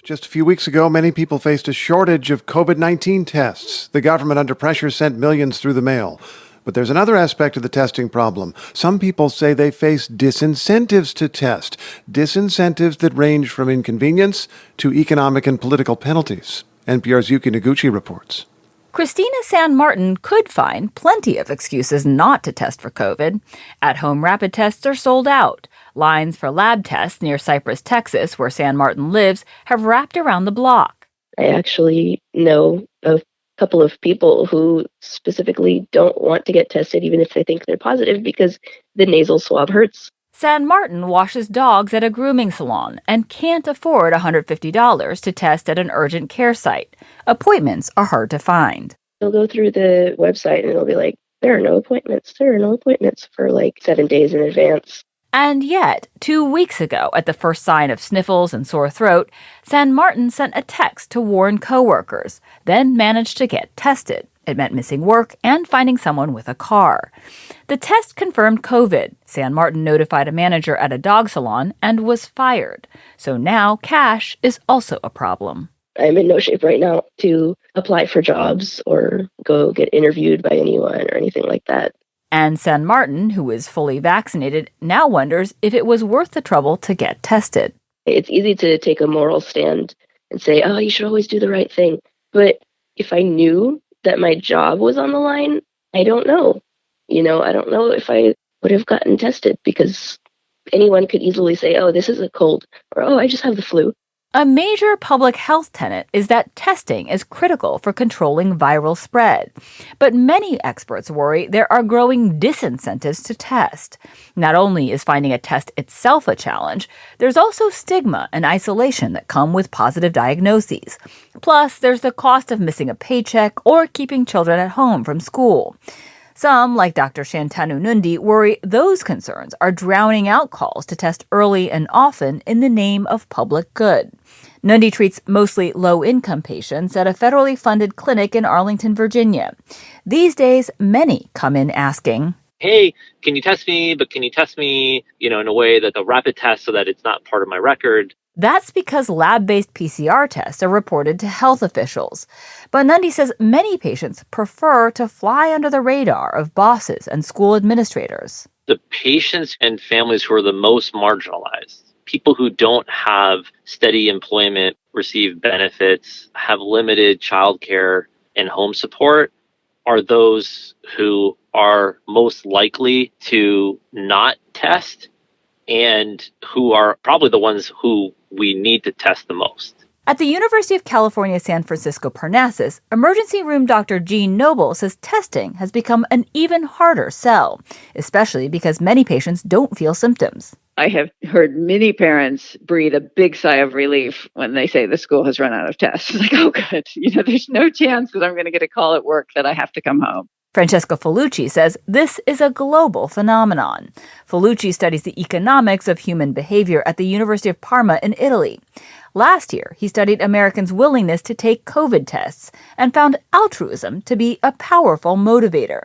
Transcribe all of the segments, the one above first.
Just a few weeks ago, many people faced a shortage of COVID-19 tests. The government, under pressure, sent millions through the mail. But there's another aspect of the testing problem. Some people say they face disincentives to test, disincentives that range from inconvenience to economic and political penalties. NPR's Yuki Noguchi reports. Cristina San Martin could find plenty of excuses not to test for COVID. At-home rapid tests are sold out. Lines for lab tests near Cypress, Texas, where San Martin lives, have wrapped around the block. I actually know a couple of people who specifically don't want to get tested, even if they think they're positive, because the nasal swab hurts. San Martin washes dogs at a grooming salon and can't afford $150 to test at an urgent care site. Appointments are hard to find. They'll go through the website and it'll be like, there are no appointments for like 7 days in advance. And yet, 2 weeks ago, at the first sign of sniffles and sore throat, San Martin sent a text to warn coworkers, then managed to get tested. It meant missing work and finding someone with a car. The test confirmed COVID. San Martin notified a manager at a dog salon and was fired. So now cash is also a problem. I'm in no shape right now to apply for jobs or go get interviewed by anyone or anything like that. And San Martin, who is fully vaccinated, now wonders if it was worth the trouble to get tested. It's easy to take a moral stand and say, oh, you should always do the right thing. But if I knew that my job was on the line, I don't know. I don't know if I would have gotten tested, because anyone could easily say, oh, this is a cold, or oh, I just have the flu. A major public health tenet is that testing is critical for controlling viral spread. But many experts worry there are growing disincentives to test. Not only is finding a test itself a challenge, there's also stigma and isolation that come with positive diagnoses. Plus, there's the cost of missing a paycheck or keeping children at home from school. Some, like Dr. Shantanu Nundi, worry those concerns are drowning out calls to test early and often in the name of public good. Nundi treats mostly low-income patients at a federally funded clinic in Arlington, Virginia. These days, many come in asking, hey, can you test me? But can you test me, in a way that a rapid test so that it's not part of my record? That's because lab-based PCR tests are reported to health officials. But Nundi says many patients prefer to fly under the radar of bosses and school administrators. The patients and families who are the most marginalized, people who don't have steady employment, receive benefits, have limited childcare and home support, are those who are most likely to not test and who are probably the ones who we need to test the most. At the University of California, San Francisco, Parnassus, emergency room Dr. Jean Noble says testing has become an even harder sell, especially because many patients don't feel symptoms. I have heard many parents breathe a big sigh of relief when they say the school has run out of tests. It's like, oh, good. There's no chance that I'm going to get a call at work that I have to come home. Francesco Fallucci says this is a global phenomenon. Fallucci studies the economics of human behavior at the University of Parma in Italy. Last year, he studied Americans' willingness to take COVID tests and found altruism to be a powerful motivator.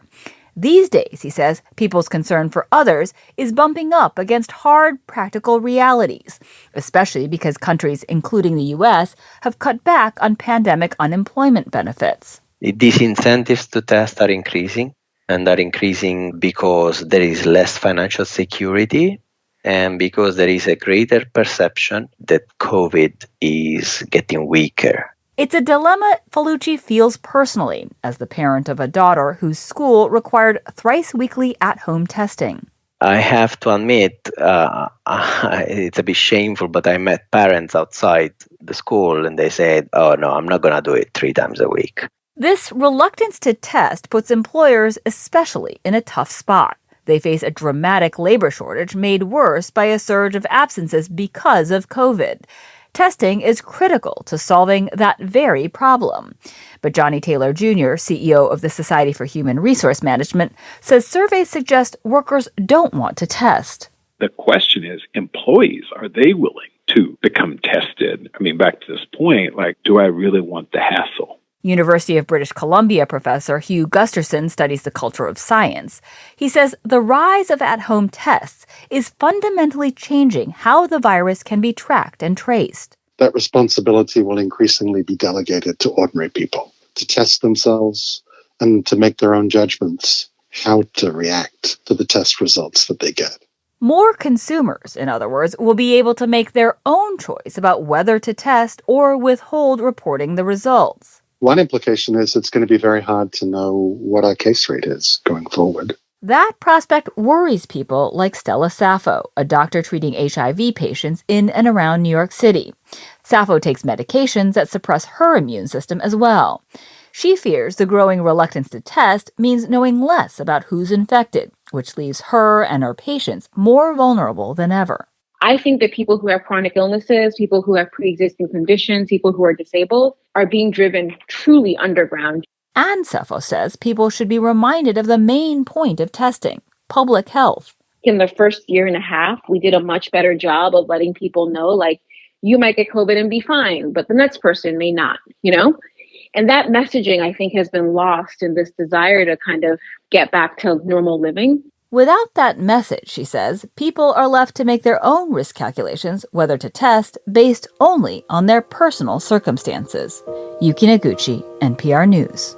These days, he says, people's concern for others is bumping up against hard, practical realities, especially because countries, including the U.S., have cut back on pandemic unemployment benefits. These incentives to test are increasing, and are increasing because there is less financial security and because there is a greater perception that COVID is getting weaker. It's a dilemma Fallucci feels personally as the parent of a daughter whose school required thrice-weekly at-home testing. I have to admit, it's a bit shameful, but I met parents outside the school and they said, oh no, I'm not going to do it 3 times a week. This reluctance to test puts employers especially in a tough spot. They face a dramatic labor shortage made worse by a surge of absences because of COVID. Testing is critical to solving that very problem. But Johnny Taylor Jr., CEO of the Society for Human Resource Management, says surveys suggest workers don't want to test. The question is, employees, are they willing to become tested? I mean, back to this point, do I really want the hassle? University of British Columbia professor Hugh Gusterson studies the culture of science. He says the rise of at-home tests is fundamentally changing how the virus can be tracked and traced. that responsibility will increasingly be delegated to ordinary people to test themselves and to make their own judgments how to react to the test results that they get. More consumers, in other words, will be able to make their own choice about whether to test or withhold reporting the results. One implication is it's going to be very hard to know what our case rate is going forward. That prospect worries people like Stella Sappho, a doctor treating HIV patients in and around New York City. Sappho takes medications that suppress her immune system as well. She fears the growing reluctance to test means knowing less about who's infected, which leaves her and her patients more vulnerable than ever. I think that people who have chronic illnesses, people who have pre-existing conditions, people who are disabled are being driven truly underground. And Sappho says people should be reminded of the main point of testing, public health. In the first year and a half, we did a much better job of letting people know, like, you might get COVID and be fine, but the next person may not, And that messaging, I think, has been lost in this desire to kind of get back to normal living. Without that message, she says, people are left to make their own risk calculations, whether to test, based only on their personal circumstances. Yuki Noguchi, NPR News.